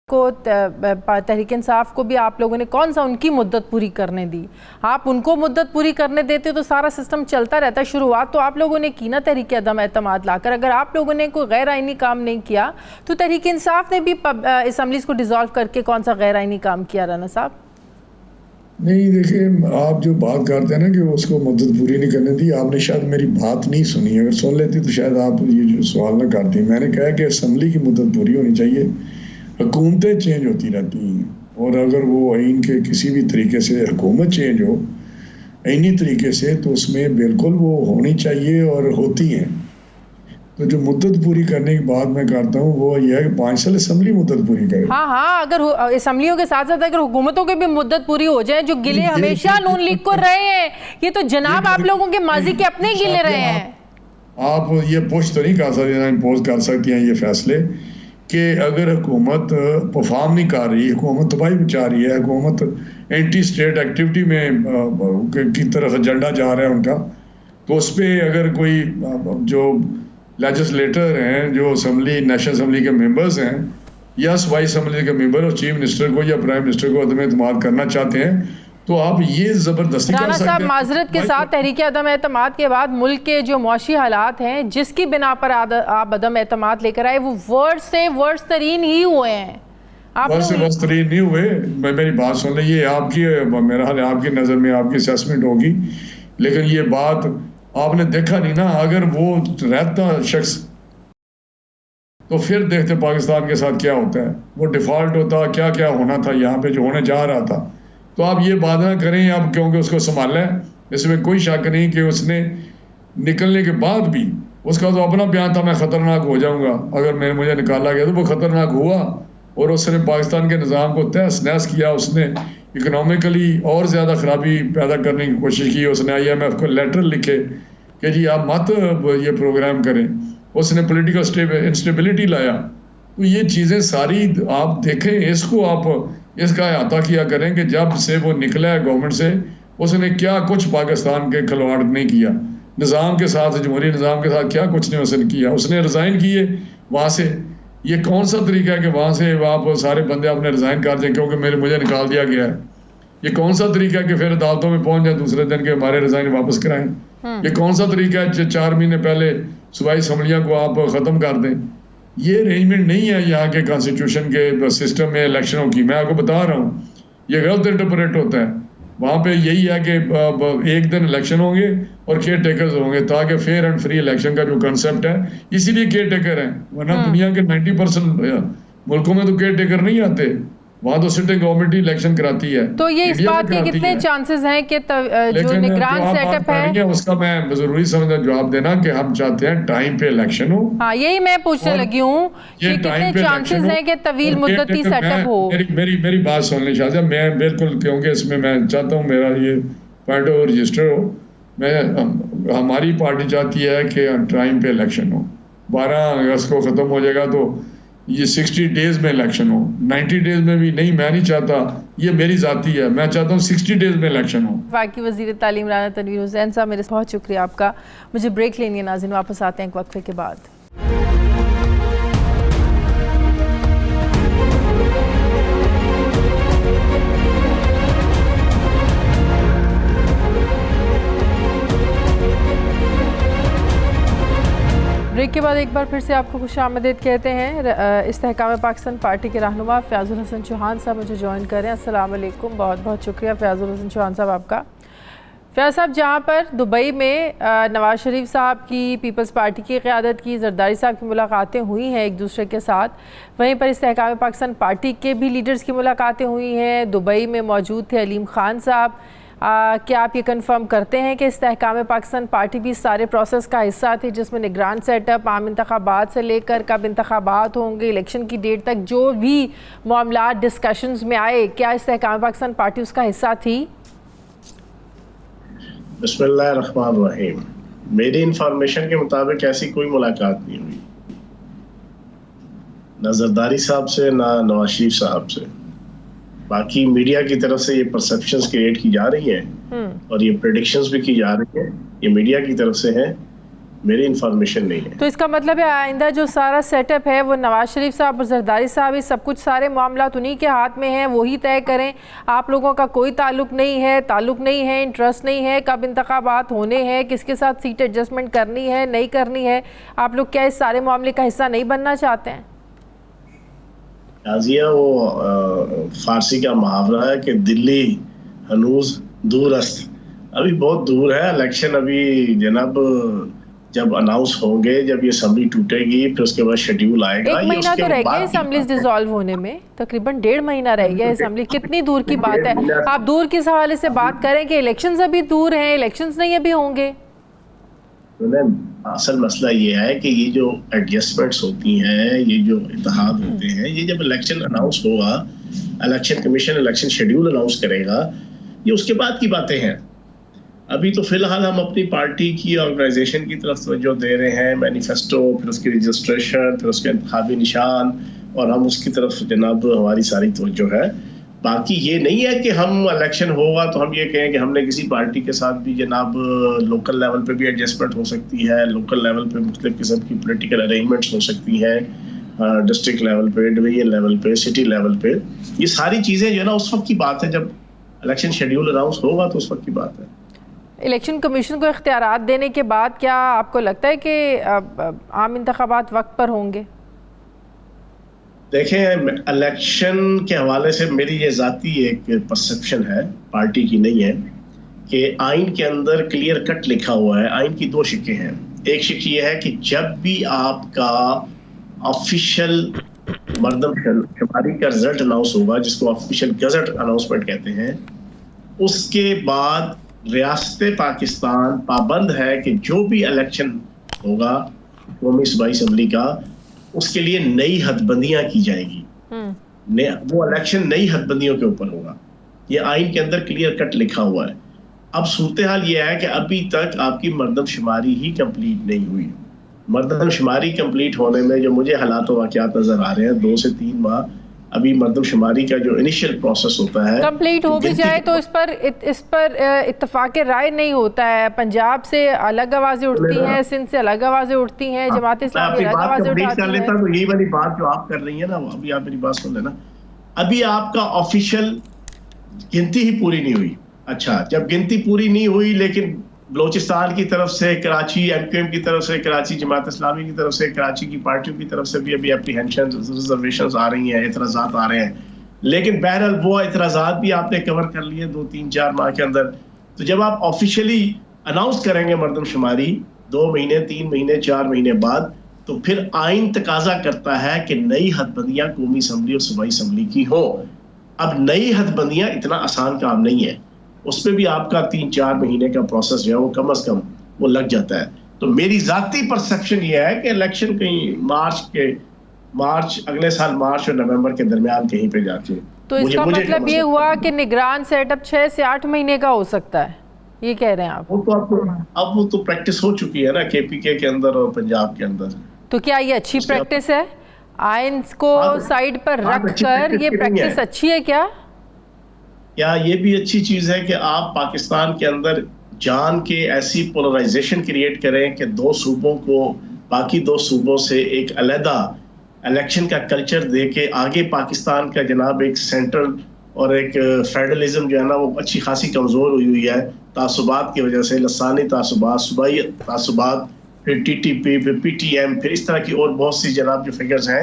को तहरीक इंसाफ को भी आप लोगों ने कौन सा उनकी मुद्दत पूरी करने दी? आप उनको मुद्दत पूरी करने देते तो सारा सिस्टम चलता रहता। शुरुआत तो आप लोगों ने की ना तहरीक अदम एतमाद लाकर। अगर आप लोगों ने कोई गैर आइनी काम नहीं किया तो तहरीक इंसाफ ने भी असम्बलीज को डिसॉल्व करके कौन सा गैर आइनी काम किया? राना साहब नहीं, देखिए, आप जो बात करते हैं ना कि उसको मुद्दत पूरी नहीं करने दी, आपने शायद मेरी बात नहीं सुनी। अगर सुन लेती तो शायद आप ये जो सवाल ना करती। मैंने कहा कि असम्बली की मुद्दत पूरी होनी चाहिए, हुकूमतें चेंज होती रहती हैं, और अगर वो आइन के किसी भी तरीके से हुकूमत चेंज हो आइनी तरीके से, तो उसमें बिल्कुल वो होनी चाहिए और होती हैं। तो जो मुद्दत पूरी करने की बात मैं करता हूँ वो ये है कि 5 साल असम्बली मुद्दत पूरी करे। हाँ, अगर असम्बलियों के साथ साथ अगर हुकूमतों की भी मुद्दत पूरी हो जाए, जो गिले हमेशा नून लीग को रहे हैं, ये तो जनाब आप लोगों के माजी के अपने गिले रहे हैं। आप ये पुश तो नहीं कर सकते, इम्पोज कर सकती हैं ये फैसले कि अगर हुकूमत परफॉर्म नहीं कर रही, हुकूमत तबाही मचा रही है, हुकूमत एंटी स्टेट एक्टिविटी में की तरफ एजेंडा जा रहा है उनका, तो उस पर अगर कोई जो लेजिस्लेटर हैं, जो असम्बली नेशनल असम्बली के मेंबर्स हैं या सूबाई असम्बली के मेंबर और चीफ मिनिस्टर को या प्राइम मिनिस्टर को अदम एतमाद करना चाहते हैं, तो आप ये जबरदस्ती कर सकते हैं। राना साहब, माजरत के साथ तहरीक अदम एतमाद के बाद मुल्क के जो मुआशी हालात हैं, जिसकी बिना पर आप अदम एतमाद लेकर आए, वो वर्ष से वर्ष तरीन ही हुए हैं। वर्ष से वर्ष तरीन नहीं हुए। मेरी बात सुन लीजिए, आपकी मेरा हाल आपकी नज़र में आपकी असेसमेंट होगी, लेकिन ये बात आपने देखा नहीं ना। अगर वो रहता शख्स तो फिर देखते पाकिस्तान के साथ क्या होता है, वो डिफ़ॉल्ट होता, क्या क्या होना था यहाँ पे जो होने जा रहा था। तो आप ये बात ना करें अब, क्योंकि उसको संभालें, इसमें कोई शक नहीं कि उसने निकलने के बाद भी उसका तो अपना बयान था, मैं ख़तरनाक हो जाऊँगा अगर मुझे निकाला गया, तो वो ख़तरनाक हुआ और उसने पाकिस्तान के निज़ाम को तहस नहस किया। उसने इकनॉमिकली और ज़्यादा ख़राबी पैदा करने की कोशिश की। उसने IMF को लेटर लिखे कि जी आप मत ये प्रोग्राम करें। उसने पॉलिटिकल इंस्टेबिलिटी लाया। तो ये चीज़ें सारी आप देखें, इसको आप इसका अहाता किया करें कि जब से वो निकला है गवर्नमेंट से, उसने क्या कुछ पाकिस्तान के खिलवाड़ नहीं किया, निज़ाम के साथ, जमहूरी निज़ाम के साथ क्या कुछ नहीं उसने किया। उसने रिज़ाइन किए वहाँ से। ये कौन सा तरीका है कि वहाँ से आप सारे बंदे आपने रिज़ाइन कर दें क्योंकि मुझे निकाल दिया गया है? ये कौन सा तरीका है कि फिर अदालतों में पहुँच जाए दूसरे दिन के हमारे रिज़ाइन वापस कराएं? ये कौन सा तरीका है 4 महीने पहले सूबाई असम्बलियाँ को आप ख़त्म कर दें? ये अरेंजमेंट नहीं है यहाँ के कॉन्स्टिट्यूशन के सिस्टम में इलेक्शनों की। मैं आपको बता रहा हूँ, ये गलत इंटरप्रेट होता है। वहाँ पे यही है कि एक दिन इलेक्शन होंगे और केयर टेकर्स होंगे, ताकि फेयर एंड फ्री इलेक्शन का जो कंसेप्ट है, इसीलिए केयर टेकर है। वरना दुनिया के 90% मुल्कों में तो केयर टेकर नहीं आते। वहाँ तो सिटिंग गवर्नमेंट ही इलेक्शन कराती है। तो ये इस बात के कितने चांसेस हैं कि जो निगरान सेटअप है उसका मैं जरूरी समझता जवाब देना कि हम चाहते हैं टाइम पे इलेक्शन हो। हाँ, यही मैं पूछने लगी हूँ कि कितने चांसेस हैं कि तवील मुद्दती सेटअप हो। मेरी बात सुन ली शाहज़ा, मैं बिल्कुल, क्योंकि इसमें मैं चाहता हूँ मेरा ये पॉइंट ऑफ रजिस्टर हो। हमारी पार्टी चाहती है कि टाइम पे इलेक्शन हो। 12 अगस्त को ख़त्म हो जाएगा तो ये 60 डेज में इलेक्शन हो। 90 डेज में भी नहीं, मैं नहीं चाहता, ये मेरी ज़ाती है, मैं चाहता हूँ 60 डेज में इलेक्शन हो। वाकई वज़ीर तालीम राना तनवीर हुसैन साहब, मेरे बहुत शुक्रिया आपका। मुझे ब्रेक लेनी है नाज़रीन, वापस आते हैं एक वक्फे के बाद। ब्रेक के बाद एक बार फिर से आपको खुशामदीद कहते हैं। इस्तेहकाम पाकिस्तान पार्टी के रहनुमा फ़याज़ुल हसन चौहान साहब मुझे ज्वाइन कर रहे हैं। अस्सलाम वालेकुम, बहुत बहुत शुक्रिया फ़याज़ुल हसन चौहान साहब आपका। फ़याज़ साहब, जहाँ पर दुबई में नवाज़ शरीफ साहब की पीपल्स पार्टी की क़यादत की जरदारी साहब की मुलाकातें हुई हैं एक दूसरे के साथ, वहीं पर इस्तेहकाम पाकिस्तान पार्टी के भी लीडर्स की मुलाकातें हुई हैं। दुबई में मौजूद थे अलीम खान साहब। क्या आप ये कंफर्म करते हैं कि इस्तेहकाम पाकिस्तान पार्टी भी सारे प्रोसेस का हिस्सा थी, जिसमें निगरान सेटअप, आम इंतखाबात से लेकर कब इंतखाबात होंगे, इलेक्शन की डेट तक जो भी मामला डिस्कशंस में आए, क्या इस्तेहकाम पाकिस्तान पार्टी उसका हिस्सा थी? बिस्मिल्लाहिर्रहमानिर्रहीम। मेरी इंफॉर्मेशन के मुताबिक ऐसी कोई मुलाकात नहीं हुई, ना जरदारी साहब से ना नवाज शरीफ साहब से। बाकी मीडिया की तरफ से ये परसेप्शंस क्रिएट की जा रही हैं और ये प्रेडिक्शंस भी की जा रही हैं, ये मीडिया की तरफ से है, मेरी इंफॉर्मेशन नहीं है। तो इसका मतलब है आइंदा जो सारा सेटअप है वो नवाज शरीफ साहब और जरदारी साहब, सब कुछ सारे मामला उन्हीं के हाथ में हैं, वही तय करें, आप लोगों का कोई ताल्लुक नहीं है, इंटरेस्ट नहीं है, कब इंतखाबात होने हैं, किसके साथ सीट एडजस्टमेंट करनी है नहीं करनी है, आप लोग क्या इस सारे मामले का हिस्सा नहीं बनना चाहते हैं? आजिया, वो फारसी का मुहावरा है कि दिल्ली हनूज दूरस्त, अभी बहुत दूर है इलेक्शन। अभी जनाब जब अनाउंस होंगे, जब ये असम्बली टूटेगी, फिर उसके बाद शेड्यूल आएगा। 1 महीना तो रह गया असम्बलीज डिसॉल्व होने में, तकरीबन 1.5 महीना रह गया असम्बली। कितनी दूर की बात है? आप दूर किस हवाले से बात करें कि इलेक्शंस अभी दूर हैं, इलेक्शंस नहीं अभी होंगे? असल मसला ये है कि ये जो एडजस्टमेंट्स होती हैं, ये जो इत्तेहाद होते हैं, ये जब इलेक्शन अनाउंस होगा, election commission election schedule announce करेगा, ये उसके बाद की बातें हैं। अभी तो फिलहाल हम अपनी पार्टी की ऑर्गेनाइजेशन की तरफ तवज्जो दे रहे हैं, मैनिफेस्टो, फिर उसकी रजिस्ट्रेशन, फिर उसके इंतखाबी निशान, और हम उसकी तरफ जनाब हमारी सारी तवज्जो है। बाकी ये नहीं है कि हम इलेक्शन होगा तो हम ये कहें कि हमने किसी पार्टी के साथ भी जनाब लोकल लेवल पे भी एडजस्टमेंट हो सकती है, लोकल लेवल पे मुख्तलिफ किस्म की पॉलिटिकल अरेंजमेंट्स हो सकती हैं, डिस्ट्रिक्ट लेवल पे, डिवीजन लेवल पे, सिटी लेवल पे। ये सारी चीज़ें जो है ना उस वक्त की बात है, जब इलेक्शन शेड्यूल अनाउंस होगा तो उस वक्त की बात है। इलेक्शन कमीशन को इख्तियारात देने के बाद क्या आपको लगता है कि आम इंतखाबात वक्त पर होंगे? देखें, इलेक्शन के हवाले से मेरी ये ज़ाती एक परसेप्शन है, पार्टी की नहीं है, कि आइन के अंदर क्लियर कट लिखा हुआ है। आइन की 2 शिक्के हैं। एक शिक ये है कि जब भी आपका ऑफिशियल मरदमशुमारी का रिजल्ट अनाउंस होगा, जिसको ऑफिशियल गजट अनाउंसमेंट कहते हैं, उसके बाद रियासत पाकिस्तान पाबंद है कि जो भी इलेक्शन होगा कौमी सूबाई असम्बली का, उसके लिए नई हदबंदियां की जाएगी। वो इलेक्शन नई हदबंदियों के ऊपर होगा। ये आइन के अंदर क्लियर कट लिखा हुआ है। अब सूरत हाल ये है कि अभी तक आपकी मरदमशुमारी ही कंप्लीट नहीं हुई। मरदमशुमारी कंप्लीट होने में जो मुझे हालात व वाक़यात नजर आ रहे हैं, 2 से 3 माह अभी मरदमशुमारी का जो इनिशियल प्रोसेस होता है, कंप्लीट हो भी जाए तो इस पर इत्तफाक राय नहीं होता है। पंजाब से अलग आवाजें उठती हैं, सिंध से अलग आवाजें उठती हैं, जमात इस्लामी अलग आवाजें उठाती है। तो यही वाली बात जो आप कर रही है ना, अभी आप मेरी बात सुन लेना। अभी आपका ऑफिशियल गिनती ही पूरी नहीं हुई। अच्छा, जब गिनती पूरी नहीं हुई, लेकिन बलोचिस्तान की तरफ से, कराची MQM की तरफ से, कराची जमात इस्लामी की तरफ से, कराची की पार्टियों की तरफ से भी अभी एप्रीहेंशन, रिजर्वेशंस आ रही हैं, एतराज़ात आ रहे हैं। लेकिन बहरहाल वो एतराज़ात भी आपने कवर कर लिए 2-3-4 माह के अंदर। तो जब आप ऑफिशियली अनाउंस करेंगे मरदमशुमारी 2 महीने, 3 महीने, 4 महीने बाद, तो फिर आइन तकाजा करता है कि नई हदबंदियां कौमी असम्बली और सूबाई असम्बली की हो। अब नई हदबंदियां इतना आसान काम नहीं है, उसमें भी आपका 3-4 महीने का प्रोसेस जो है वो कम से कम वो लग जाता है। तो मेरी जाती परसेप्शन ये है कि इलेक्शन कहीं अगले साल मार्च और नवंबर के दरमियान कहीं पे जाके। तो इसका मतलब ये हुआ कि निगरान सेटअप 6 से 8 महीने का हो सकता है, ये कह रहे हैं आप? वो तो आपको अब वो तो प्रैक्टिस हो चुकी है ना केपीके के अंदर और पंजाब के अंदर। तो क्या ये अच्छी प्रैक्टिस है? आइन को साइड पर रख कर ये प्रैक्टिस अच्छी है क्या? क्या ये भी अच्छी चीज है कि आप पाकिस्तान के अंदर जान के ऐसी पोलराइजेशन क्रिएट करें कि दो सूबों को बाकी दो सूबों से एक अलहदा इलेक्शन का कल्चर दे के आगे पाकिस्तान का जनाब एक सेंट्रल और एक फेडरलिज्म जो है ना वो अच्छी खासी कमज़ोर हुई है तासुबात की वजह से, लसानी तासुबात, सूबाई तासुबात, फिर टीटीपी, फिर पीटीएम, फिर इस तरह की और बहुत सी जनाब जो फिगर्स हैं।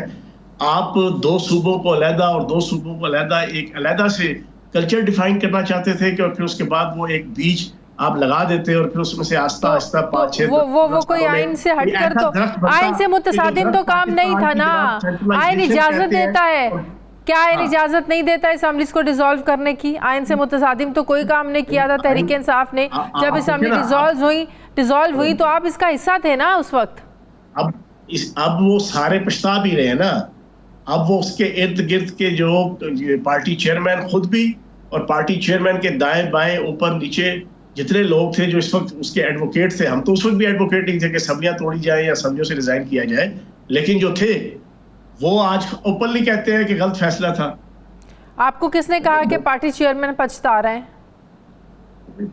आप दो सूबों को अलहदा और दो सूबों को अलहदा एक अलहदा से कल्चर डिफाइन करना चाहते थे कि और फिर उसके बाद वो एक बीज आप लगा देते और फिर उसमें से आस्ता आस्ता 5-6 वो कोई आइन से हटकर तो आइन से मुतसादिम तो काम नहीं था ना। आइन इजाजत देता है, क्या आइन इजाजत नहीं देता असेंबलीज को डिसॉल्व करने की? आइन से मुतसादिम तो कोई काम नहीं किया था तहरीक इंसाफ ने। जब असेंबली डिसॉल्व हुई तो आप इसका हिस्सा थे ना उस वक्त। अब वो सारे पछता भी रहे हैं ना। अब वो उसके इर्द गिर्द के जो पार्टी चेयरमैन खुद भी और पार्टी चेयरमैन के दाएं बाएं ऊपर नीचे जितने लोग थे जो इस वक्त उसके एडवोकेट थे, हम तो उस वक्त भी एडवोकेट नहीं थे कि असम्बलियां तोड़ी जाए या असम्बलियों से रिजाइन किया जाए, लेकिन जो थे वो आज ओपनली कहते हैं कि गलत फैसला था। आपको किसने कहा कि पार्टी चेयरमैन पछता रहे हैं?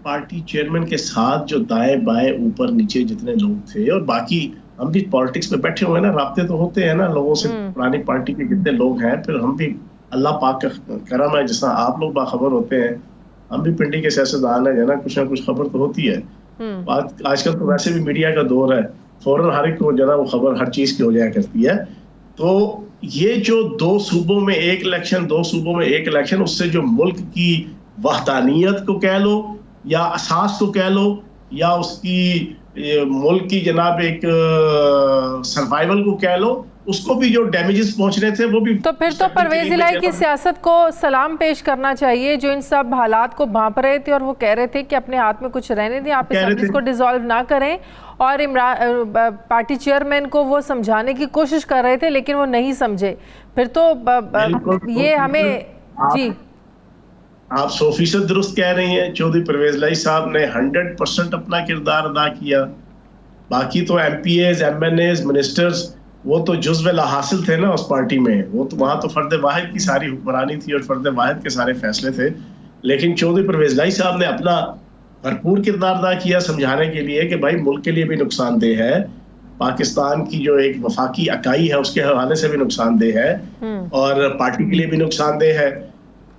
पार्टी चेयरमैन के साथ जो दाएं बाएं ऊपर नीचे जितने लोग थे और बाकी हम भी पॉलिटिक्स में बैठे हुए हैं ना, राब्ते तो होते हैं ना लोगों से, पुरानी पार्टी के जितने लोग हैं, फिर हम भी अल्लाह पाक का करम है जिस तरह आप लोग बाखबर होते हैं, हम भी पिंडी के सियासतदान है ना कुछ खबर तो होती है। आजकल तो वैसे भी मीडिया का दौर है, फौरन हर एक को जना वो खबर हर चीज की हो जाया करती है। तो ये जो दो सूबों में एक इलेक्शन उससे जो मुल्क की वहदानियत को कह लो या असास को कह लो या उसकी मुल्क की जनाब एक सर्वाइवल को कह लो, उसको भी जो डैमेजेस पहुंच रहे थे वो भी। तो फिर तो परवेज इलाही की सियासत को सलाम पेश करना चाहिए जो इन सब हालात को भांप रहे थे और वो कह रहे थे कि अपने हाथ में कुछ रहने दें, आप असेंबली को डिसॉल्व ना करें। और पार्टी चेयरमैन को वो समझाने की कोशिश कर रहे थे लेकिन वो नहीं समझे। फिर तो ये हमें जी आप 100% दुरुस्त कह रही हैं। चौधरी परवेज इलाही साहब ने 100% अपना किरदार अदा किया। बाकी तो MPAs, MNAs, मिनिस्टर्स वो तो जुज़्व ला हासिल थे ना उस पार्टी में, वो तो वहाँ तो फर्द वाहिद की सारी हुक्मरानी थी और फर्द वाहिद के सारे फैसले थे। लेकिन चौधरी परवेज इलाही साहब ने अपना भरपूर किरदार अदा किया समझाने के लिए कि भाई मुल्क के लिए भी नुकसानदेह है, पाकिस्तान की जो एक वफाकी इकाई है उसके हवाले से भी नुकसानदेह है और पार्टी के लिए भी नुकसानदेह है।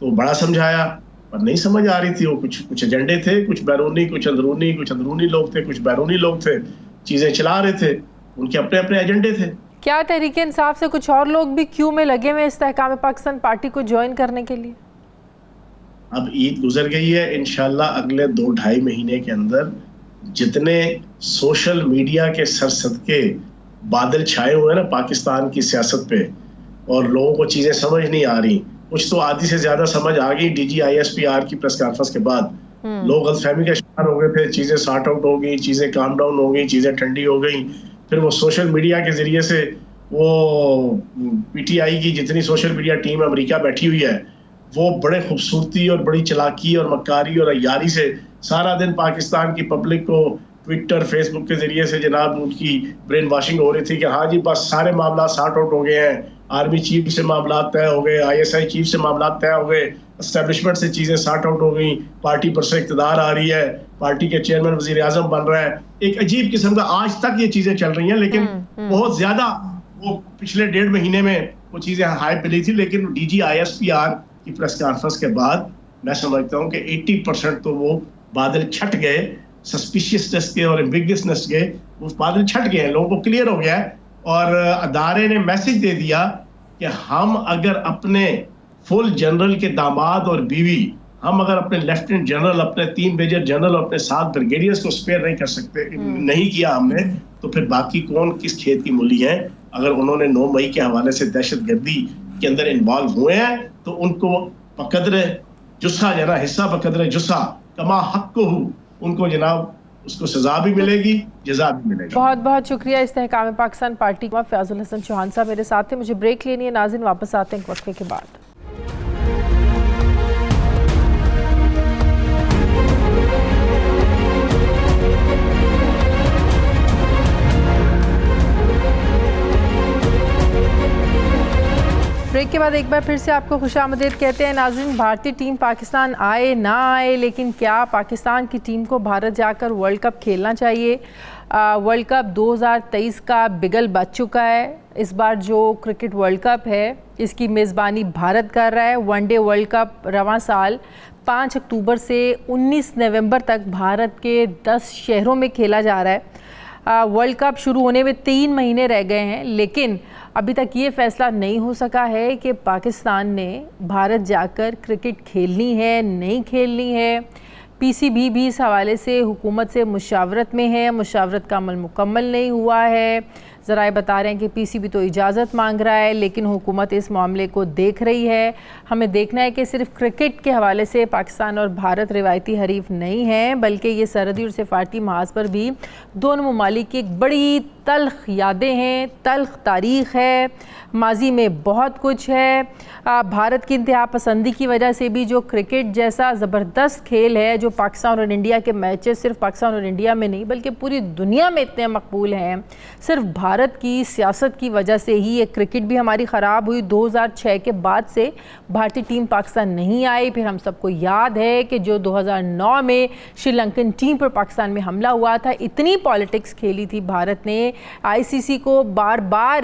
तो बड़ा समझाया पर नहीं समझ आ रही थी। वो कुछ एजेंडे थे, कुछ बैरूनी, कुछ अंदरूनी लोग थे, कुछ बैरूनी लोग थे, चीजें चला रहे थे, उनके अपने अपने एजेंडे थे। क्या तहरीक इंसाफ से कुछ और लोग भी क्यू में लगे हुए इस्तेहकाम पाकिस्तान पार्टी को ज्वाइन करने के लिए? अब ईद गुजर गई है, इंशाल्लाह अगले 2-2.5 महीने के अंदर जितने सोशल मीडिया के सरसदके बादल छाए हुए हैं ना पाकिस्तान की सियासत पे और लोगों को चीजें समझ नहीं आ रही, कुछ तो आधी से ज्यादा समझ आ गई। DG ISPR की प्रेस कॉन्फ्रेंस के बाद लोग गलतफहमी का शिकार हो गए थे, चीजें सॉर्ट आउट हो गई, चीजें काम डाउन हो गई, चीजें ठंडी हो गई। फिर वो सोशल मीडिया के जरिए से वो PTI की जितनी सोशल मीडिया टीम अमेरिका बैठी हुई है वो बड़े खूबसूरती और बड़ी चलाकी और मक्कारी और अय्यारी से सारा दिन पाकिस्तान की पब्लिक को ट्विटर फेसबुक के जरिए से जनाब उनकी ब्रेन वॉशिंग हो रही थी कि हाँ जी बस सारे मामला सॉर्ट आउट हो गए हैं, आर्मी चीफ से मामला तय हो गए, ISI चीफ से मामला तय हो गए, एस्टेब्लिशमेंट से चीजें सॉर्ट आउट हो गई, पार्टी पर से इक़्तिदार आ रही है, पार्टी के चेयरमैन वजीर आजम बन रहा है। एक अजीब किस्म का आज तक ये चीजें चल रही हैं, लेकिन बहुत ज्यादा वो पिछले 1.5 महीने में वो चीजें हाइप मिली थी। लेकिन DG ISPR की प्रेस कॉन्फ्रेंस के बाद मैं समझता हूँ कि 80% तो वो बादल छट गए, सस्पिशियसनेस के और एम्बिगुअसनेस के वो बादल छट गए हैं, लोगों को क्लियर हो गया है और अदारे ने मैसेज दे दिया कि हम अगर अपने फुल जनरल के दामाद और बीवी, हम अगर अपने लेफ्टिनेंट जनरल, अपने 3 मेजर जनरल और अपने 7 ब्रिगेडियर्स को स्पेयर नहीं कर सकते, नहीं किया हमने, तो फिर बाकी कौन किस खेत की मूली है। अगर उन्होंने 9 मई के हवाले से दहशतगर्दी के अंदर इन्वॉल्व हुए हैं तो उनको बकदर जुस्सा जना हिस्सा बकदर जुस्सा कमा हक को उनको जनाब उसको सजा भी मिलेगी, जजा भी मिलेगी। बहुत बहुत शुक्रिया। इस्तेहकाम पाकिस्तान पार्टी का फयाजुल हसन चौहान साहब मेरे साथ थे। मुझे ब्रेक लेनी है नाज़रीन, वापस आते हैं वक्फे के बाद। ब्रेक के बाद एक बार फिर से आपको खुशामदीद कहते हैं नाज़रीन। भारतीय टीम पाकिस्तान आए ना आए, लेकिन क्या पाकिस्तान की टीम को भारत जाकर वर्ल्ड कप खेलना चाहिए। वर्ल्ड कप 2023 का बिगल बच चुका है। इस बार जो क्रिकेट वर्ल्ड कप है इसकी मेज़बानी भारत कर रहा है। वनडे वर्ल्ड कप रवां साल 5 अक्टूबर से 19 नवंबर तक भारत के 10 शहरों में खेला जा रहा है। वर्ल्ड कप शुरू होने में 3 महीने रह गए हैं, लेकिन अभी तक ये फैसला नहीं हो सका है कि पाकिस्तान ने भारत जाकर क्रिकेट खेलनी है नहीं खेलनी है। पीसीबी भी इस हवाले से हुकूमत से मुशावरत में है, मुशावरत का अमल मुकम्मल नहीं हुआ है। ज़राए बता रहे हैं कि पीसीबी तो इजाज़त मांग रहा है, लेकिन हुकूमत इस मामले को देख रही है। हमें देखना है कि सिर्फ क्रिकेट के हवाले से पाकिस्तान और भारत रिवायती हरीफ नहीं हैं, बल्कि ये सरहदी और सिफारती महाज पर भी दोनों ममालिक की एक बड़ी तल्ख यादें हैं, तल्ख तारीख़ है, माजी में बहुत कुछ है। भारत की इंतहा पसंदी की वजह से भी जो क्रिकेट जैसा ज़बरदस्त खेल है, जो पाकिस्तान और इंडिया के मैचेस सिर्फ पाकिस्तान और इंडिया में नहीं बल्कि पूरी दुनिया में इतने मकबूल हैं, सिर्फ भारत की सियासत की वजह से ही ये क्रिकेट भी हमारी ख़राब हुई। 2006 के बाद से भारतीय टीम पाकिस्तान नहीं आई। फिर हम सबको याद है कि जो 2009 में श्रीलंकन टीम पर पाकिस्तान में हमला हुआ था, इतनी पॉलिटिक्स खेली थी भारत ने। आईसीसी को बार बार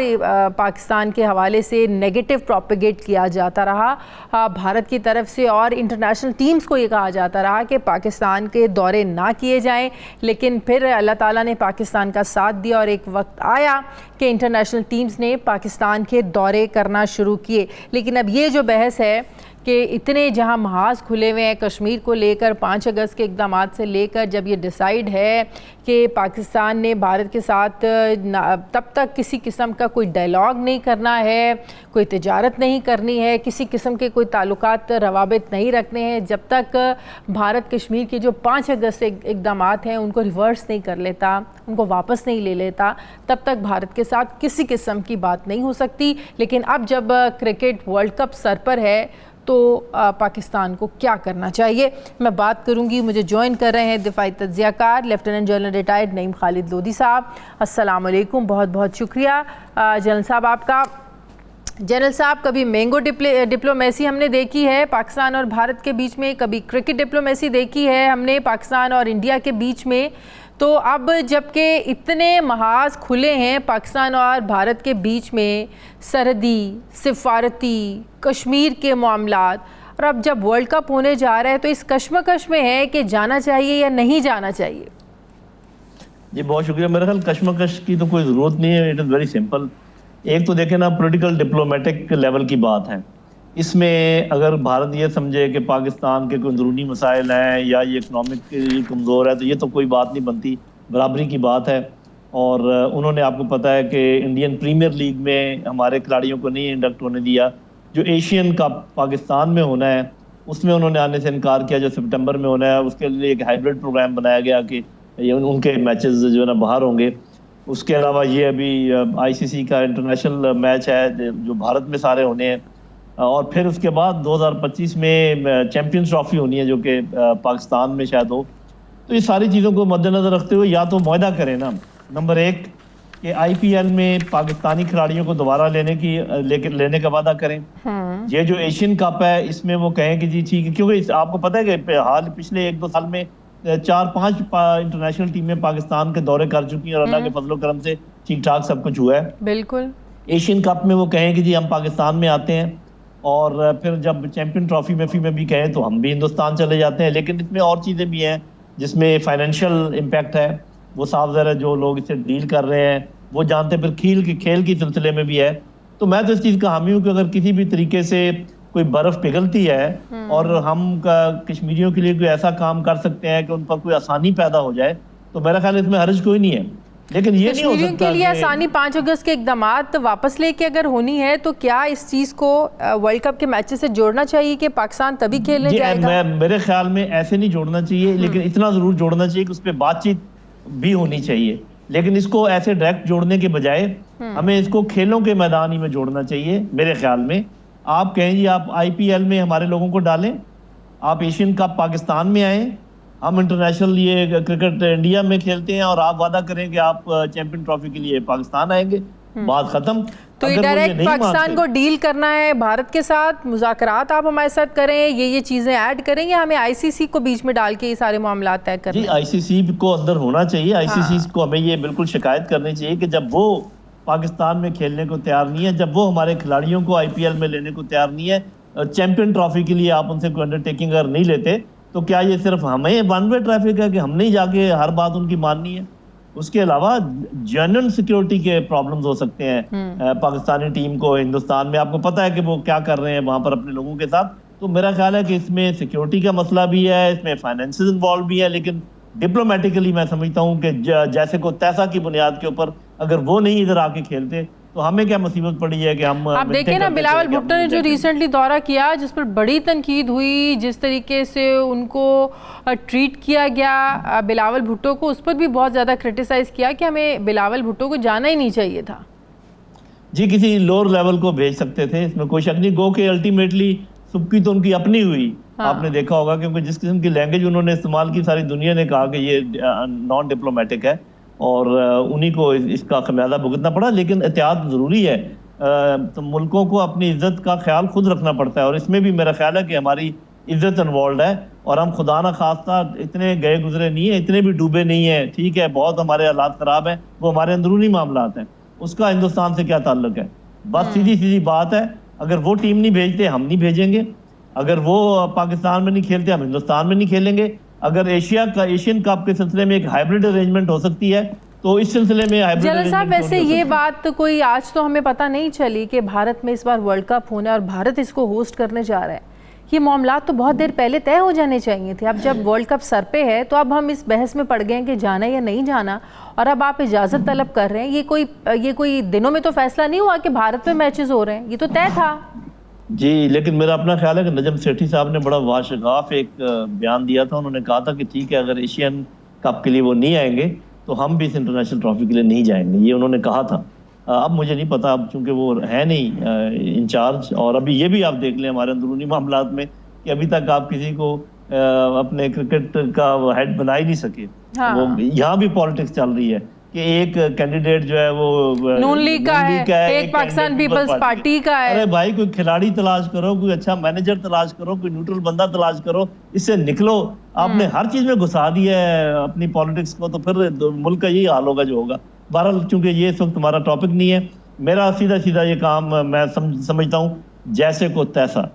पाकिस्तान के हवाले से नेगेटिव प्रोपेगेट किया जाता रहा भारत की तरफ से, और इंटरनेशनल टीम्स को ये कहा जाता रहा कि पाकिस्तान के दौरे ना किए जाएं। लेकिन फिर अल्लाह ताला ने पाकिस्तान का साथ दिया और एक वक्त आया कि इंटरनेशनल टीम्स ने पाकिस्तान के दौरे करना शुरू किए। लेकिन अब ये जो बहस है कि इतने जहां महाज खुले हुए हैं कश्मीर को लेकर, 5 अगस्त के इक़दामात से लेकर जब ये डिसाइड है कि पाकिस्तान ने भारत के साथ तब तक किसी किस्म का कोई डायलॉग नहीं करना है, कोई तिजारत नहीं करनी है, किसी किस्म के कोई ताल्लुकात रवाबित नहीं रखने हैं, जब तक भारत कश्मीर के जो 5 अगस्त से इक़दामात हैं उनको रिवर्स नहीं कर लेता, उनको वापस नहीं ले लेता, तब तक भारत के साथ किसी किस्म की बात नहीं हो सकती। लेकिन अब जब क्रिकेट वर्ल्ड कप सर पर है तो पाकिस्तान को क्या करना चाहिए, मैं बात करूंगी। मुझे ज्वाइन कर रहे हैं दिफाई तज्ज़ियाकार lieutenant general retired Naeem Khalid Lodhi साहब। अस्सलाम वालेकुम, बहुत बहुत शुक्रिया जनरल साहब आपका। जनरल साहब, कभी मैंगो डिप्लोमेसी हमने देखी है पाकिस्तान और भारत के बीच में, कभी क्रिकेट डिप्लोमेसी देखी है हमने पाकिस्तान और इंडिया के बीच में, तो अब जबकि इतने महाज खुले हैं पाकिस्तान और भारत के बीच में, सरहदी, सिफारती, कश्मीर के मामलात, और अब जब वर्ल्ड कप होने जा रहा है तो इस कश्मकश में है कि जाना चाहिए या नहीं जाना चाहिए। जी बहुत शुक्रिया। मेरे ख्याल कश्मकश की तो कोई ज़रूरत नहीं है, इट इज़ वेरी सिंपल। एक तो देखें ना, पॉलिटिकल डिप्लोमेटिक लेवल की बात है। इसमें अगर भारत ये समझे कि पाकिस्तान के कोई अंदरूनी मसाइल हैं या ये इकनॉमिकली कमज़ोर है, तो ये तो कोई बात नहीं बनती, बराबरी की बात है। और उन्होंने, आपको पता है कि इंडियन प्रीमियर लीग में हमारे खिलाड़ियों को नहीं इंडक्ट होने दिया। जो एशियन कप पाकिस्तान में होना है उसमें उन्होंने आने से इनकार किया, जो सितंबर में होना है उसके लिए एक हाइब्रिड प्रोग्राम बनाया गया कि ये उनके मैचेस जो है ना बाहर होंगे। उसके अलावा ये अभी आईसीसी का इंटरनेशनल मैच है जो भारत में सारे होने हैं, और फिर उसके बाद 2025 में चैम्पियंस ट्रॉफी होनी है जो कि पाकिस्तान में शायद हो। तो ये सारी चीज़ों को मद्देनज़र रखते हुए या तो मुआहदा करें ना, नंबर 1 कि आईपीएल में पाकिस्तानी खिलाड़ियों को दोबारा लेने का वादा करें। ये जो एशियन कप है इसमें वो कहें कि जी ठीक है, क्योंकि आपको पता है कि पिछले 1-2 साल में 4-5 इंटरनेशनल टीमें पाकिस्तान के दौरे कर चुकी हैं और अल्लाह के फजलो करम से ठीक ठाक सब कुछ हुआ है। बिल्कुल। एशियन कप में वो कहें कि जी हम पाकिस्तान में आते हैं, और फिर जब चैंपियन ट्रॉफी में भी कहें तो हम भी हिंदुस्तान चले जाते हैं। लेकिन इसमें और चीज़ें भी हैं जिसमें फाइनेंशियल इम्पैक्ट है, वो साफ ज़रा जो लोग इसे डील कर रहे हैं वो जानते हैं। फिर खेल के सिलसिले में भी है। तो मैं तो इस चीज़ का हामी हूँ कि अगर किसी भी तरीके से कोई बर्फ़ पिघलती है और हम कश्मीरियों के लिए कोई ऐसा काम कर सकते हैं कि उन पर कोई आसानी पैदा हो जाए, तो मेरा ख्याल इसमें हर्ज कोई नहीं है। लेकिन ये नहीं हो कश्मीरियों सकता के लिए कि आसानी 5 अगस्त के इक़दामात वापस लेके अगर होनी है तो क्या इस चीज़ को वर्ल्ड कप के मैचेस से जोड़ना चाहिए कि पाकिस्तान तभी खेलने जाएगा? मेरे ख्याल में ऐसे नहीं जोड़ना चाहिए, लेकिन इतना ज़रूर जोड़ना चाहिए कि उस पर बातचीत भी होनी चाहिए। लेकिन इसको ऐसे डायरेक्ट जोड़ने के बजाय हमें इसको खेलों के मैदान ही में जोड़ना चाहिए मेरे ख्याल में। आप कहें जी आप IPL में हमारे लोगों को डालें, आप एशियन कप पाकिस्तान में आए, हम इंटरनेशनल ये क्रिकेट इंडिया में खेलते हैं और आप वादा करें कि आप चैंपियन ट्रॉफी के लिए पाकिस्तान आएंगे, बात खत्म। तो ये डायरेक्ट पाकिस्तान को डील करना है भारत के साथ, मुज़ाकरात आप हमारे साथ करें, ये चीज़ें ऐड करें, या हमें ICC को बीच में डाल के ये सारे मामला तय करने? जी ICC को अंदर होना चाहिए। ICC को हमें ये बिल्कुल शिकायत करनी चाहिए कि जब वो पाकिस्तान में खेलने को तैयार नहीं है, जब वो हमारे खिलाड़ियों को IPL में लेने को तैयार नहीं है, चैंपियन ट्रॉफी के लिए आप उनसे कोई अंडरटेकिंग अगर नहीं लेते, तो क्या ये सिर्फ हमें वन वे ट्रैफिक है कि हमने ही जाके हर बात उनकी माननी है? उसके अलावा जनरल सिक्योरिटी के प्रॉब्लम्स हो सकते हैं पाकिस्तानी टीम को हिंदुस्तान में। आपको पता है कि वो क्या कर रहे हैं वहां पर अपने लोगों के साथ। तो मेरा ख्याल है कि इसमें सिक्योरिटी का मसला भी है, इसमें फाइनेंसेस इन्वॉल्व भी है, लेकिन डिप्लोमेटिकली मैं समझता हूँ कि जैसे को तैसा की बुनियाद के ऊपर अगर वो नहीं इधर आके खेलते तो हमें क्या मुसीबत पड़ी है कि हम आप देखें ना, बिलावल भुट्टो ने जो रिसेंटली दौरा किया जिस पर बड़ी तनकीद हुई, जिस तरीके से उनको ट्रीट किया गया बिलावल भुट्टो को, उस पर भी बहुत ज़्यादा क्रिटिसाइज़ किया कि हमें बिलावल भुट्टो को जाना ही नहीं चाहिए था। जी किसी लोअर लेवल को भेज सकते थे, इसमें कोई शक नहीं। गो के अल्टीमेटली सुबकी तो उनकी अपनी हुई। हाँ। आपने देखा होगा क्योंकि जिस किस्म की लैंग्वेज उन्होंने इस्तेमाल की, सारी दुनिया ने कहा कि ये नॉन डिप्लोमेटिक है और उन्हीं को इसका खमियाजा भुगतना पड़ा। लेकिन एहतियात ज़रूरी है, तो मुल्कों को अपनी इज्जत का ख्याल खुद रखना पड़ता है और इसमें भी मेरा ख्याल है कि हमारी इज्जत इन्वॉल्व है और हम खुदा ना खास्ता इतने गए गुजरे नहीं है, इतने भी डूबे नहीं है। ठीक है, बहुत हमारे हालात ख़राब हैं, वो हमारे अंदरूनी मामलात हैं, उसका हिंदुस्तान से क्या ताल्लुक है? बस सीधी सीधी बात है, अगर वो टीम नहीं भेजते हम नहीं भेजेंगे, अगर वो पाकिस्तान में नहीं खेलते हम हिंदुस्तान में नहीं खेलेंगे। अगर एशियन कप के सिलसिले में एक हाइब्रिड अरेंजमेंट हो सकती है तो इस सिलसिले में हाइब्रिड जनरल साहब, वैसे ये बात तो कोई आज तो हमें पता नहीं चली कि भारत में इस बार वर्ल्ड कप होना है और भारत इसको होस्ट करने जा रहा है। ये मामला तो बहुत देर पहले तय हो जाने चाहिए थे। अब जब वर्ल्ड कप सर पे है तो अब हम इस बहस में पड़ गए हैं कि जाना या नहीं जाना, और अब आप इजाज़त तलब कर रहे हैं। ये कोई दिनों में तो फैसला नहीं हुआ कि भारत में मैचेस हो रहे हैं, ये तो तय था। जी, लेकिन मेरा अपना ख्याल है कि नजम सेठी साहब ने बड़ा वाशगाफ एक बयान दिया था। उन्होंने कहा था कि ठीक है, अगर एशियन कप के लिए वो नहीं आएंगे तो हम भी इस इंटरनेशनल ट्रॉफी के लिए नहीं जाएंगे, ये उन्होंने कहा था। अब मुझे नहीं पता, अब चूंकि वो है नहीं इंचार्ज, और अभी ये भी आप देख लें हमारे अंदरूनी मामलात में कि अभी तक आप किसी को अपने क्रिकेट का हेड बना ही नहीं सके। हाँ। वो यहाँ भी पॉलिटिक्स चल रही है कि एक कैंडिडेट जो है वो नून लीग का है, एक पाकिस्तान पीपल्स पार्टी का है। अरे भाई, कोई खिलाड़ी तलाश करो, कोई अच्छा मैनेजर तलाश करो, कोई न्यूट्रल बंदा तलाश करो, इससे निकलो। आपने हर चीज में घुसा दिया है अपनी पॉलिटिक्स को, तो फिर मुल्क का यही हाल होगा जो होगा। बहरहाल, चूंकि ये इस वक्त हमारा टॉपिक नहीं है, मेरा सीधा सीधा ये काम मैं समझता हूँ जैसे को तैसा।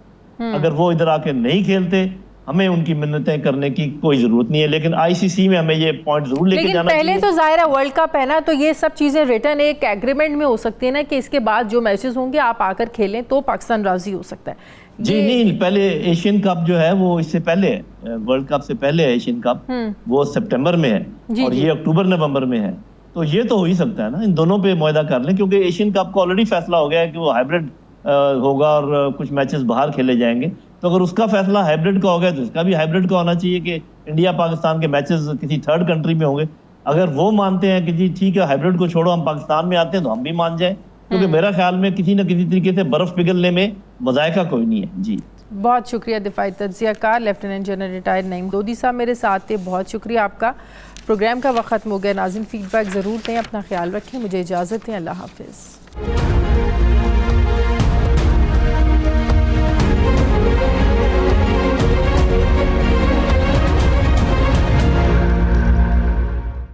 अगर वो इधर आके नहीं खेलते, हमें उनकी मिन्नतें करने की कोई जरूरत नहीं है, लेकिन ICC में हमें ये पॉइंट जरूर लेके जाना चाहिए। पहले तो जाहिर है वर्ल्ड कप है ना, तो ये सब चीजें रिटर्न एक एग्रीमेंट में हो सकती है ना कि इसके बाद जो मैचेस होंगे आप आकर खेलें, तो पाकिस्तान राजी हो सकता है। जी नहीं, पहले एशियन कप जो है वो इससे पहले है, वर्ल्ड कप से पहले है एशियन कप, वो सितंबर में है और ये अक्टूबर नवंबर में है। तो ये तो हो ही सकता है ना, इन दोनों पे मुआहदा कर लें, क्योंकि एशियन कप का ऑलरेडी फैसला हो गया है कि वो हाइब्रिड होगा और कुछ मैचेस बाहर खेले जाएंगे। तो अगर उसका फैसला हाइब्रिड का हो गया तो इसका भी हाइब्रिड का होना चाहिए कि इंडिया पाकिस्तान के मैचेस किसी थर्ड कंट्री में होंगे। अगर वो मानते हैं कि जी ठीक है, हाइब्रिड को छोड़ो, हम पाकिस्तान में आते हैं, तो हम भी मान जाएं, क्योंकि मेरा ख्याल में किसी न किसी तरीके से बर्फ पिघलने में मजायका कोई नहीं है। जी बहुत शुक्रिया दिफाई तज्जियाकार लेफ्टिनेंट जनरल रिटायर्ड नईम दोदी साहब मेरे साथ थे, बहुत शुक्रिया आपका। प्रोग्राम का वक्त खत्म हो गया। नाज़रीन, फीडबैक ज़रूर दें, अपना ख्याल रखें, मुझे इजाज़त दें, अल्लाह हाफिज़।